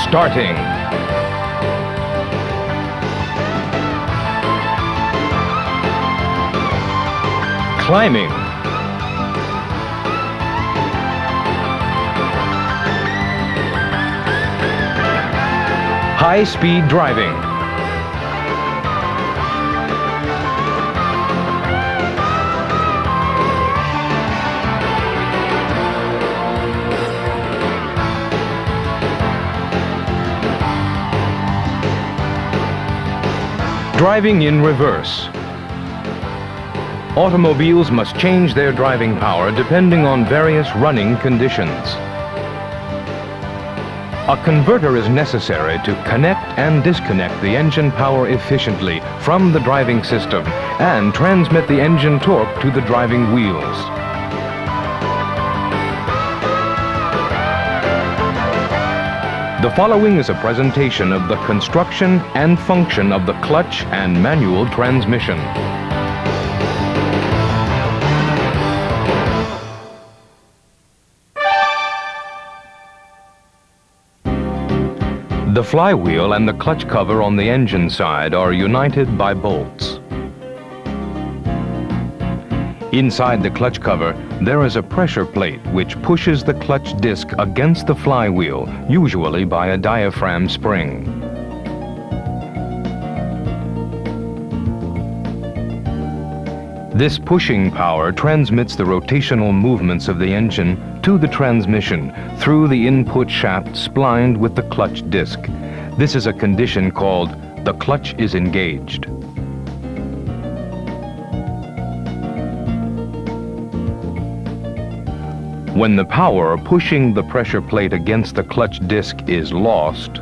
Starting. Climbing. High-speed driving. Driving in reverse. Automobiles must change their driving power depending on various running conditions. A converter is necessary to connect and disconnect the engine power efficiently from the driving system and transmit the engine torque to the driving wheels. The following is a presentation of the construction and function of the clutch and manual transmission. The flywheel and the clutch cover on the engine side are united by bolts. Inside the clutch cover, there is a pressure plate which pushes the clutch disc against the flywheel, usually by a diaphragm spring. This pushing power transmits the rotational movements of the engine to the transmission through the input shaft splined with the clutch disc. This is a condition called the clutch is engaged. When the power pushing the pressure plate against the clutch disc is lost,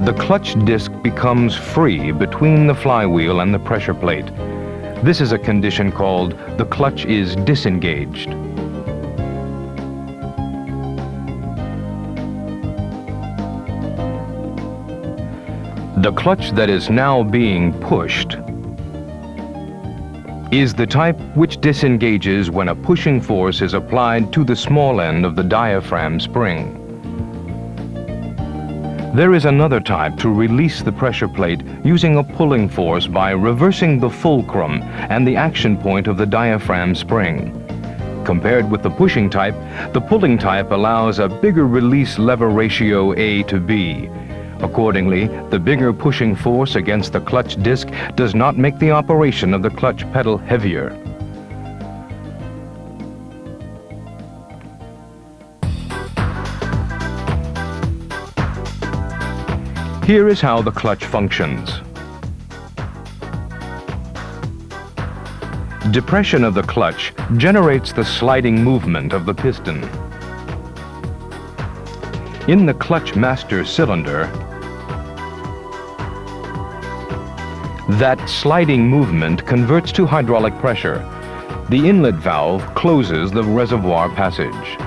the clutch disc becomes free between the flywheel and the pressure plate. This is a condition called the clutch is disengaged. The clutch that is now being pushed is the type which disengages when a pushing force is applied to the small end of the diaphragm spring. There is another type to release the pressure plate using a pulling force by reversing the fulcrum and the action point of the diaphragm spring. Compared with the pushing type, the pulling type allows a bigger release lever ratio A to B. Accordingly, the bigger pushing force against the clutch disc does not make the operation of the clutch pedal heavier. Here is how the clutch functions. Depression of the clutch generates the sliding movement of the piston. In the clutch master cylinder, that sliding movement converts to hydraulic pressure. The inlet valve closes the reservoir passage.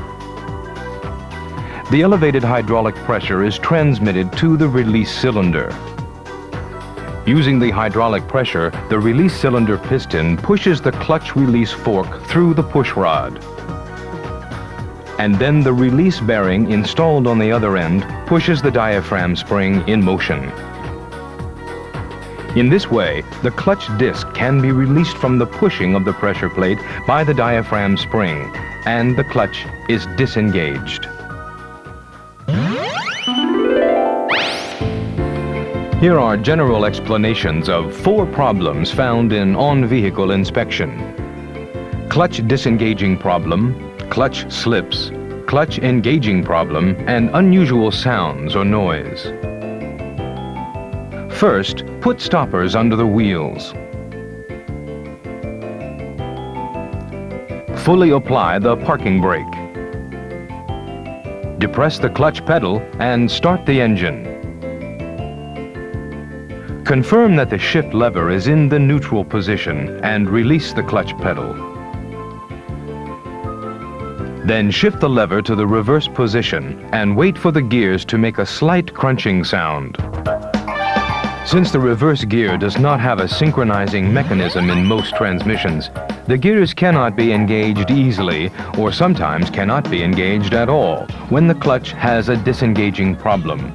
The elevated hydraulic pressure is transmitted to the release cylinder. Using the hydraulic pressure, the release cylinder piston pushes the clutch release fork through the push rod. And then the release bearing installed on the other end pushes the diaphragm spring in motion. In this way, the clutch disc can be released from the pushing of the pressure plate by the diaphragm spring, and the clutch is disengaged. Here are general explanations of 4 problems found in on-vehicle inspection: clutch disengaging problem, clutch slips, clutch engaging problem, and unusual sounds or noise. First, put stoppers under the wheels. Fully apply the parking brake. Depress the clutch pedal and start the engine. Confirm that the shift lever is in the neutral position and release the clutch pedal. Then shift the lever to the reverse position and wait for the gears to make a slight crunching sound. Since the reverse gear does not have a synchronizing mechanism in most transmissions, The gears cannot be engaged easily, or sometimes cannot be engaged at all, when the clutch has a disengaging problem.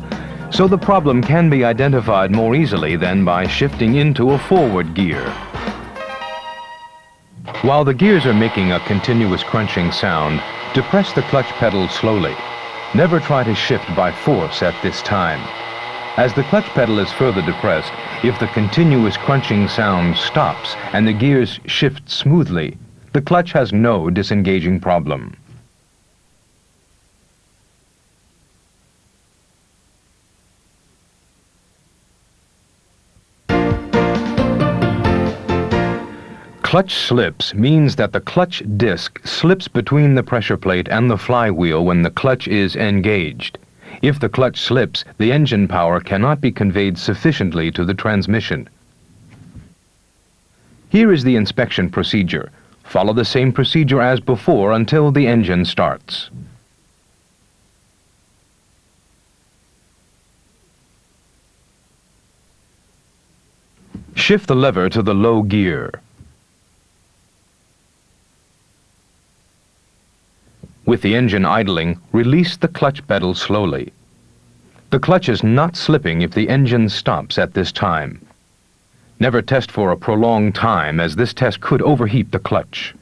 So the problem can be identified more easily than by shifting into a forward gear. While the gears are making a continuous crunching sound, depress the clutch pedal slowly. Never try to shift by force at this time. As the clutch pedal is further depressed, if the continuous crunching sound stops and the gears shift smoothly, the clutch has no disengaging problem. Clutch slips means that the clutch disc slips between the pressure plate and the flywheel when the clutch is engaged. If the clutch slips, the engine power cannot be conveyed sufficiently to the transmission. Here is the inspection procedure. Follow the same procedure as before until the engine starts. Shift the lever to the low gear. With the engine idling, release the clutch pedal slowly. The clutch is not slipping if the engine stops at this time. Never test for a prolonged time, as this test could overheat the clutch.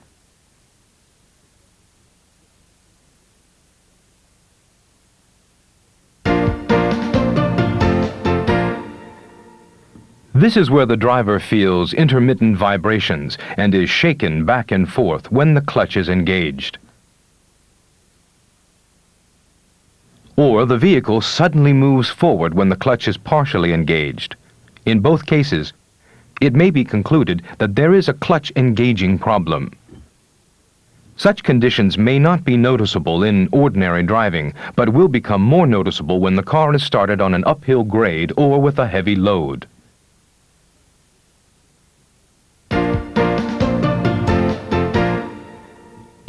This is where the driver feels intermittent vibrations and is shaken back and forth when the clutch is engaged. Or the vehicle suddenly moves forward when the clutch is partially engaged. In both cases, it may be concluded that there is a clutch engaging problem. Such conditions may not be noticeable in ordinary driving, but will become more noticeable when the car is started on an uphill grade or with a heavy load.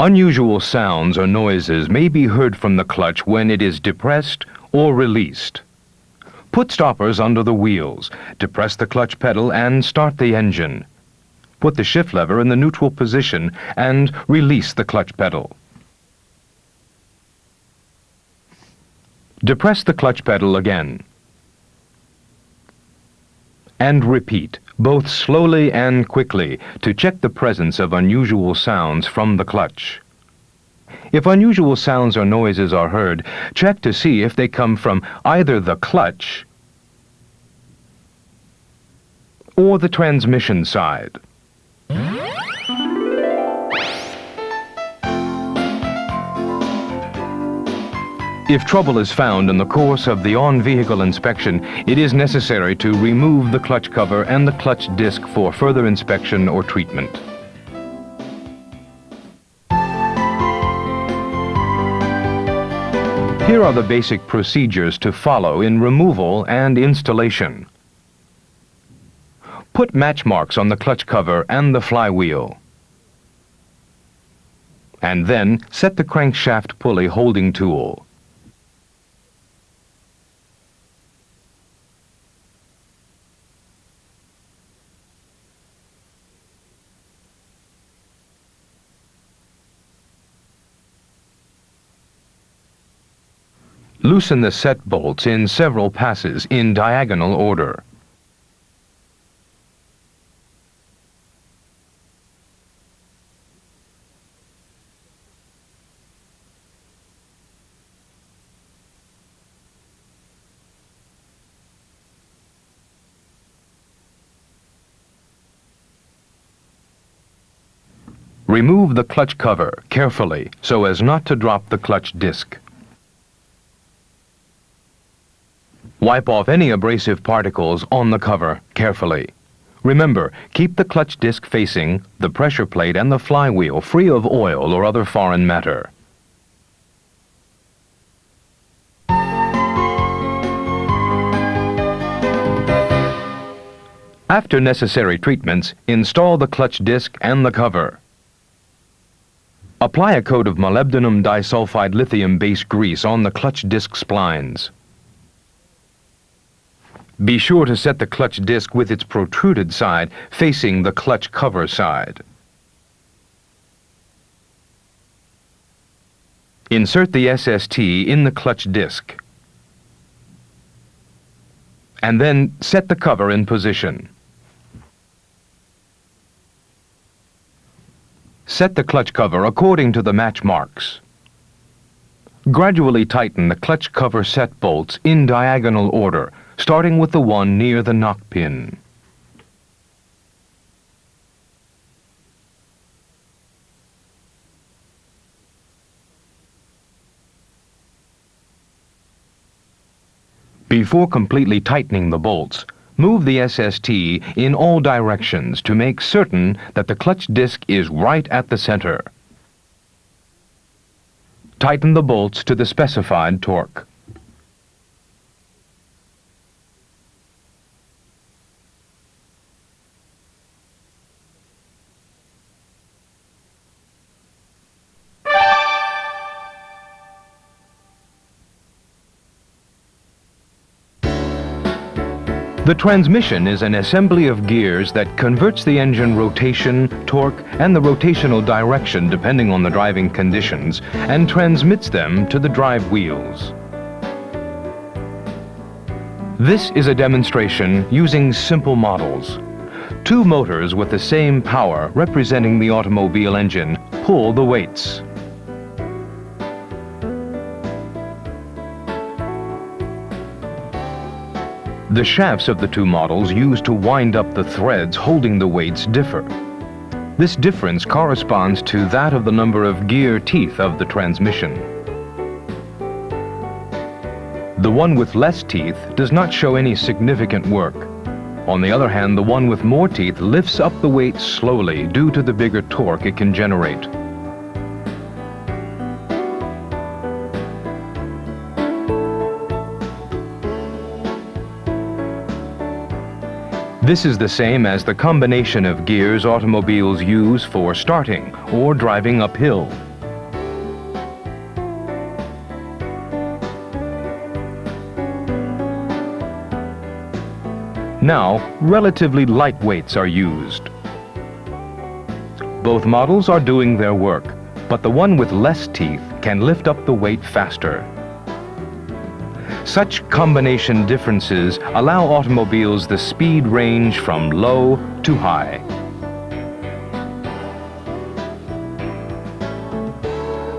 Unusual sounds or noises may be heard from the clutch when it is depressed or released. Put stoppers under the wheels, depress the clutch pedal and start the engine. Put the shift lever in the neutral position and release the clutch pedal. Depress the clutch pedal again. And repeat, both slowly and quickly, to check the presence of unusual sounds from the clutch. If unusual sounds or noises are heard, check to see if they come from either the clutch or the transmission side. If trouble is found in the course of the on-vehicle inspection, it is necessary to remove the clutch cover and the clutch disc for further inspection or treatment. Here are the basic procedures to follow in removal and installation. Put match marks on the clutch cover and the flywheel. And then set the crankshaft pulley holding tool. Loosen the set bolts in several passes in diagonal order. Remove the clutch cover carefully so as not to drop the clutch disc. Wipe off any abrasive particles on the cover carefully. Remember, keep the clutch disc facing, the pressure plate and the flywheel free of oil or other foreign matter. After necessary treatments, install the clutch disc and the cover. Apply a coat of molybdenum disulfide lithium-based grease on the clutch disc splines. Be sure to set the clutch disc with its protruded side facing the clutch cover side. Insert the SST in the clutch disc, and then set the cover in position. Set the clutch cover according to the match marks. Gradually tighten the clutch cover set bolts in diagonal order, starting with the one near the knock pin. Before completely tightening the bolts, move the SST in all directions to make certain that the clutch disc is right at the center. Tighten the bolts to the specified torque. The transmission is an assembly of gears that converts the engine rotation, torque, and the rotational direction depending on the driving conditions and transmits them to the drive wheels. This is a demonstration using simple models. Two motors with the same power representing the automobile engine pull the weights. The shafts of the two models used to wind up the threads holding the weights differ. This difference corresponds to that of the number of gear teeth of the transmission. The one with less teeth does not show any significant work. On the other hand, the one with more teeth lifts up the weight slowly due to the bigger torque it can generate. This is the same as the combination of gears automobiles use for starting or driving uphill. Now, relatively light weights are used. Both models are doing their work, but the one with less teeth can lift up the weight faster. Such combination differences allow automobiles the speed range from low to high.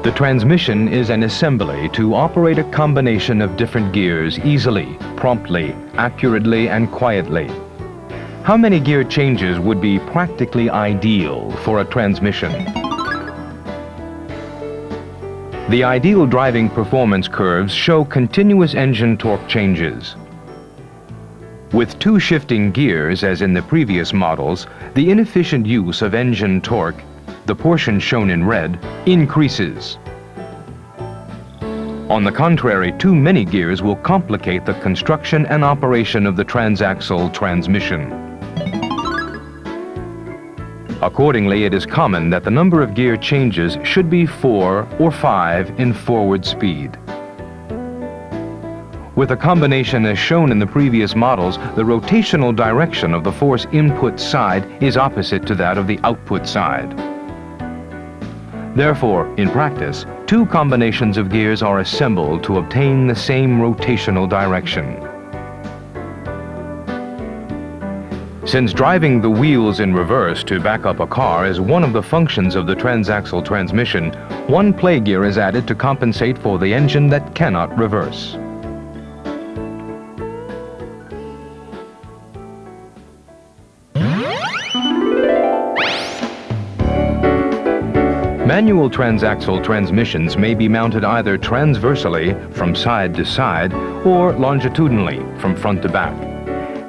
The transmission is an assembly to operate a combination of different gears easily, promptly, accurately, and quietly. How many gear changes would be practically ideal for a transmission? The ideal driving performance curves show continuous engine torque changes. With two shifting gears, as in the previous models, the inefficient use of engine torque, the portion shown in red, increases. On the contrary, too many gears will complicate the construction and operation of the transaxle transmission. Accordingly, it is common that the number of gear changes should be 4 or 5 in forward speed. With a combination as shown in the previous models, the rotational direction of the force input side is opposite to that of the output side. Therefore, in practice, two combinations of gears are assembled to obtain the same rotational direction. Since driving the wheels in reverse to back up a car is one of the functions of the transaxle transmission, one play gear is added to compensate for the engine that cannot reverse. Manual transaxle transmissions may be mounted either transversely from side to side or longitudinally from front to back.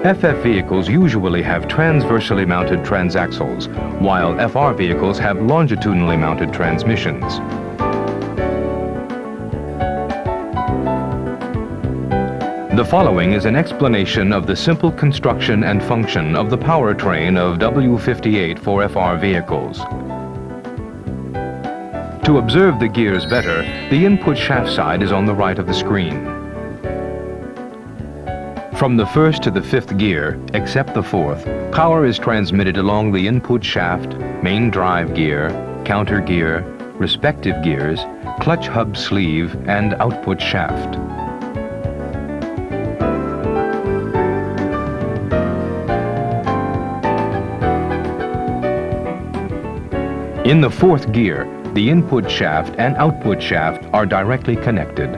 FF vehicles usually have transversely mounted transaxles, while FR vehicles have longitudinally mounted transmissions. The following is an explanation of the simple construction and function of the powertrain of W58 4FR vehicles. To observe the gears better, the input shaft side is on the right of the screen. From the first to the fifth gear, except the fourth, power is transmitted along the input shaft, main drive gear, counter gear, respective gears, clutch hub sleeve, and output shaft. In the fourth gear, the input shaft and output shaft are directly connected.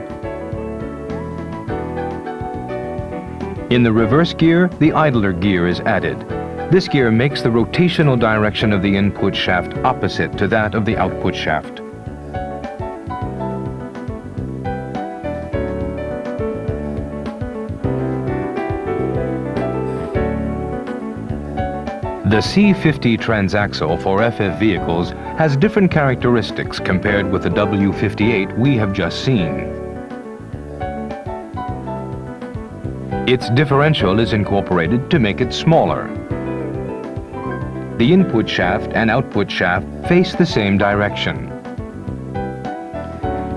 In the reverse gear, the idler gear is added. This gear makes the rotational direction of the input shaft opposite to that of the output shaft. The C50 transaxle for FF vehicles has different characteristics compared with the W58 we have just seen. Its differential is incorporated to make it smaller. The input shaft and output shaft face the same direction.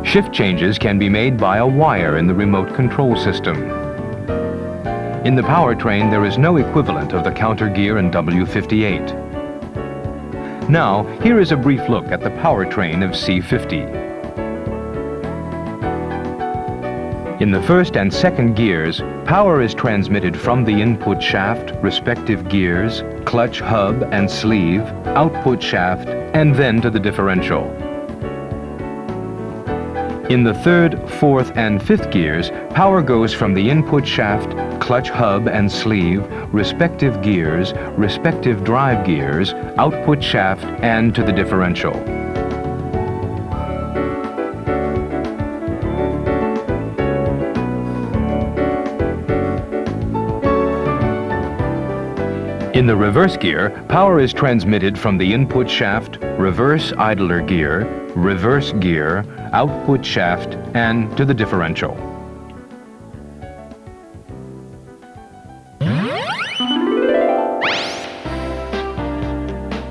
Shift changes can be made by a wire in the remote control system. In the powertrain, there is no equivalent of the counter gear in W58. Now, here is a brief look at the powertrain of C50. In the first and second gears, power is transmitted from the input shaft, respective gears, clutch hub and sleeve, output shaft, and then to the differential. In the third, fourth, and fifth gears, power goes from the input shaft, clutch hub and sleeve, respective gears, respective drive gears, output shaft, and to the differential. In the reverse gear, power is transmitted from the input shaft, reverse idler gear, reverse gear, output shaft, and to the differential.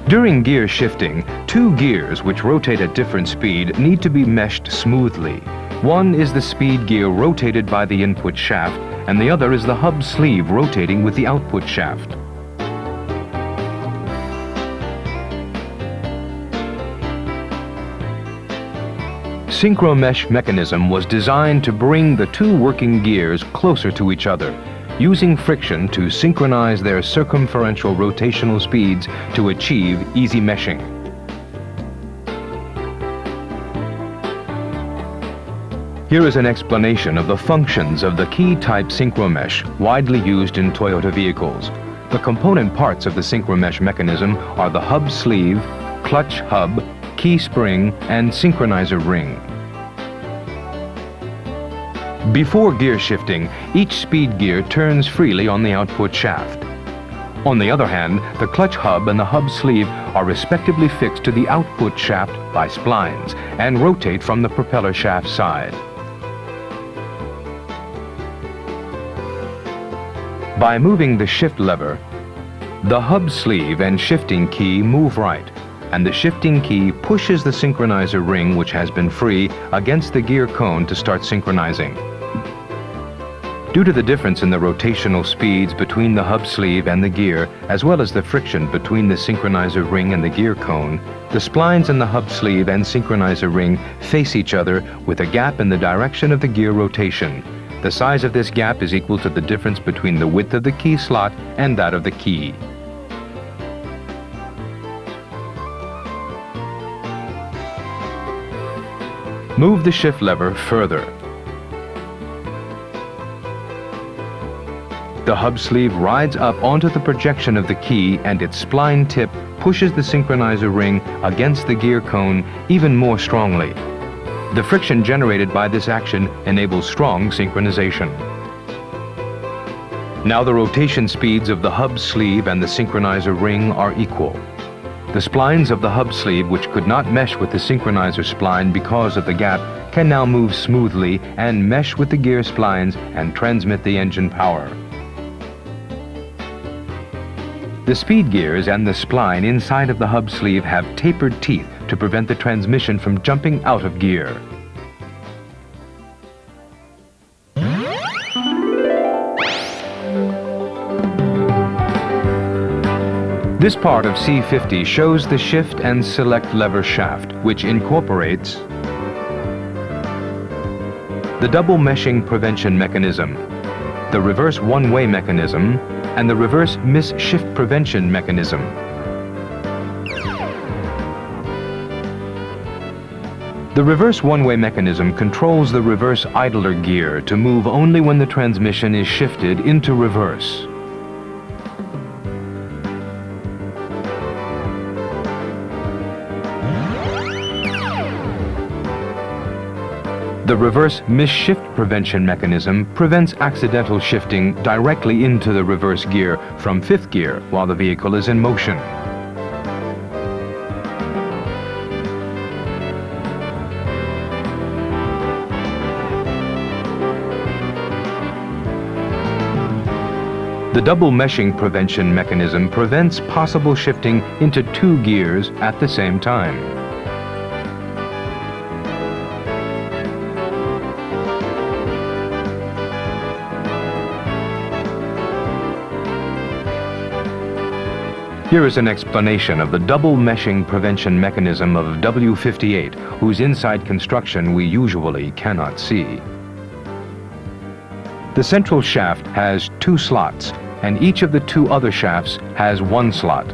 During gear shifting, two gears which rotate at different speed need to be meshed smoothly. One is the speed gear rotated by the input shaft, and the other is the hub sleeve rotating with the output shaft. Synchromesh mechanism was designed to bring the two working gears closer to each other, using friction to synchronize their circumferential rotational speeds to achieve easy meshing. Here is an explanation of the functions of the key-type synchromesh widely used in Toyota vehicles. The component parts of the synchromesh mechanism are the hub sleeve, clutch hub, key spring, and synchronizer ring. Before gear shifting, each speed gear turns freely on the output shaft. On the other hand, the clutch hub and the hub sleeve are respectively fixed to the output shaft by splines and rotate from the propeller shaft side. By moving the shift lever, the hub sleeve and shifting key move right, and the shifting key pushes the synchronizer ring, which has been free, against the gear cone to start synchronizing. Due to the difference in the rotational speeds between the hub sleeve and the gear, as well as the friction between the synchronizer ring and the gear cone, the splines in the hub sleeve and synchronizer ring face each other with a gap in the direction of the gear rotation. The size of this gap is equal to the difference between the width of the key slot and that of the key. Move the shift lever further. The hub sleeve rides up onto the projection of the key, and its spline tip pushes the synchronizer ring against the gear cone even more strongly. The friction generated by this action enables strong synchronization. Now the rotation speeds of the hub sleeve and the synchronizer ring are equal. The splines of the hub sleeve, which could not mesh with the synchronizer spline because of the gap, can now move smoothly and mesh with the gear splines and transmit the engine power. The speed gears and the spline inside of the hub sleeve have tapered teeth to prevent the transmission from jumping out of gear. This part of C50 shows the shift and select lever shaft, which incorporates the double meshing prevention mechanism, the reverse one-way mechanism, and the reverse miss-shift prevention mechanism. The reverse one-way mechanism controls the reverse idler gear to move only when the transmission is shifted into reverse. The reverse miss-shift prevention mechanism prevents accidental shifting directly into the reverse gear from fifth gear while the vehicle is in motion. The double meshing prevention mechanism prevents possible shifting into two gears at the same time. Here is an explanation of the double meshing prevention mechanism of W58, whose inside construction we usually cannot see. The central shaft has two slots, and each of the two other shafts has one slot.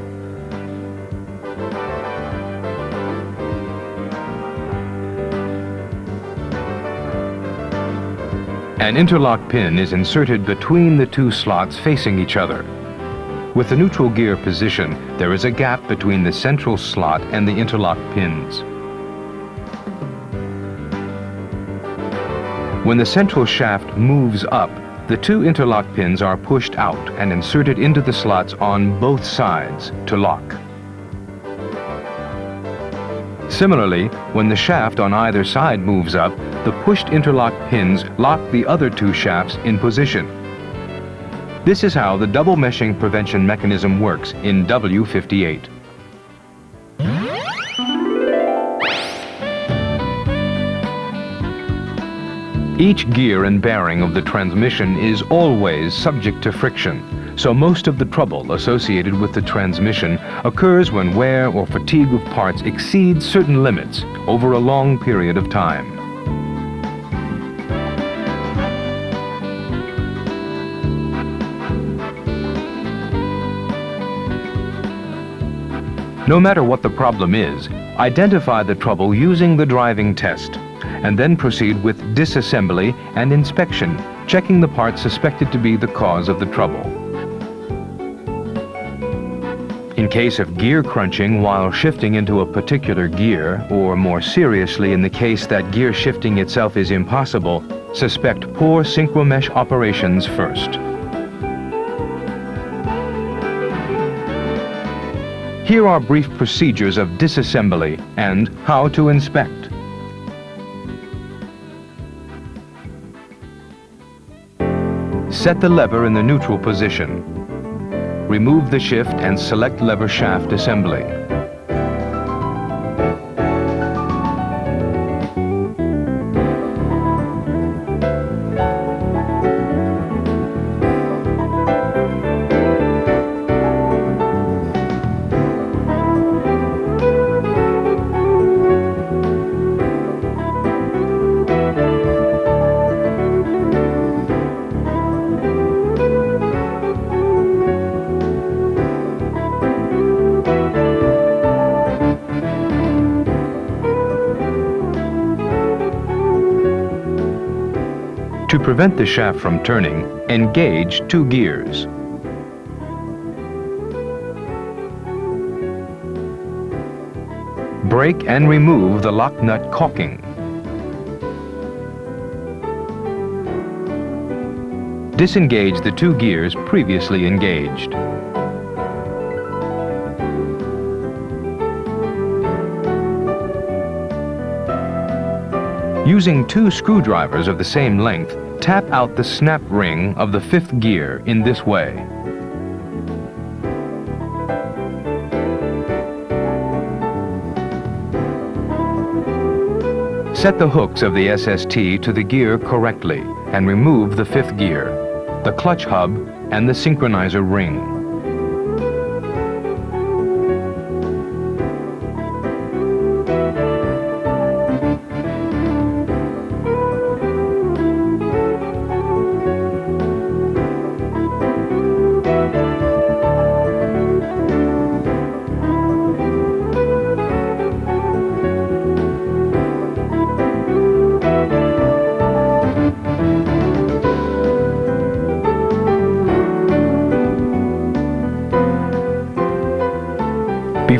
An interlock pin is inserted between the two slots facing each other. With the neutral gear position, there is a gap between the central slot and the interlock pins. When the central shaft moves up, the two interlock pins are pushed out and inserted into the slots on both sides to lock. Similarly, when the shaft on either side moves up, the pushed interlock pins lock the other two shafts in position. This is how the double meshing prevention mechanism works in W58. Each gear and bearing of the transmission is always subject to friction, so most of the trouble associated with the transmission occurs when wear or fatigue of parts exceeds certain limits over a long period of time. No matter what the problem is, identify the trouble using the driving test, and then proceed with disassembly and inspection, checking the parts suspected to be the cause of the trouble. In case of gear crunching while shifting into a particular gear, or more seriously in the case that gear shifting itself is impossible, suspect poor synchromesh operations first. Here are brief procedures of disassembly and how to inspect. Set the lever in the neutral position. Remove the shift and select lever shaft assembly. To prevent the shaft from turning, engage two gears. Break and remove the lock nut caulking. Disengage the two gears previously engaged. Using two screwdrivers of the same length, tap out the snap ring of the fifth gear in this way. Set the hooks of the SST to the gear correctly and remove the fifth gear, the clutch hub, and the synchronizer ring.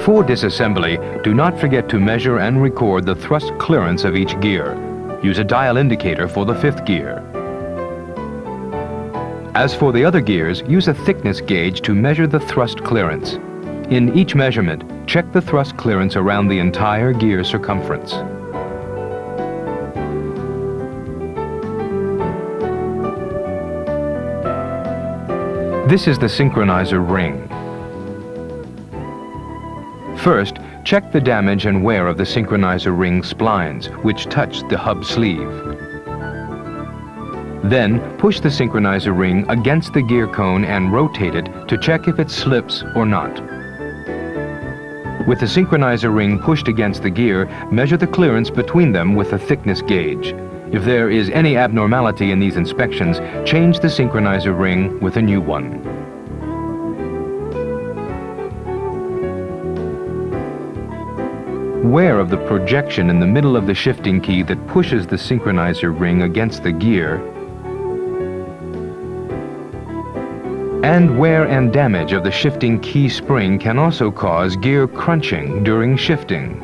Before disassembly, do not forget to measure and record the thrust clearance of each gear. Use a dial indicator for the 5th gear. As for the other gears, use a thickness gauge to measure the thrust clearance. In each measurement, check the thrust clearance around the entire gear circumference. This is the synchronizer ring. First, check the damage and wear of the synchronizer ring splines, which touch the hub sleeve. Then, push the synchronizer ring against the gear cone and rotate it to check if it slips or not. With the synchronizer ring pushed against the gear, measure the clearance between them with a thickness gauge. If there is any abnormality in these inspections, change the synchronizer ring with a new one. Wear of the projection in the middle of the shifting key that pushes the synchronizer ring against the gear, and wear and damage of the shifting key spring can also cause gear crunching during shifting.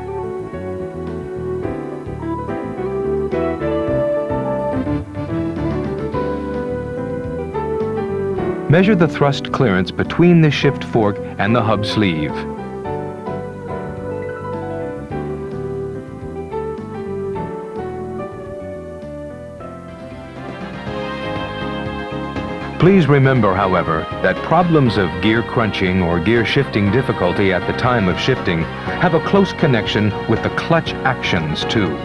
Measure the thrust clearance between the shift fork and the hub sleeve. Please remember, however, that problems of gear crunching or gear shifting difficulty at the time of shifting have a close connection with the clutch actions too.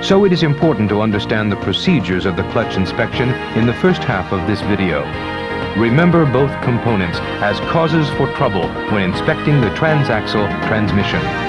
So it is important to understand the procedures of the clutch inspection in the first half of this video. Remember both components as causes for trouble when inspecting the transaxle transmission.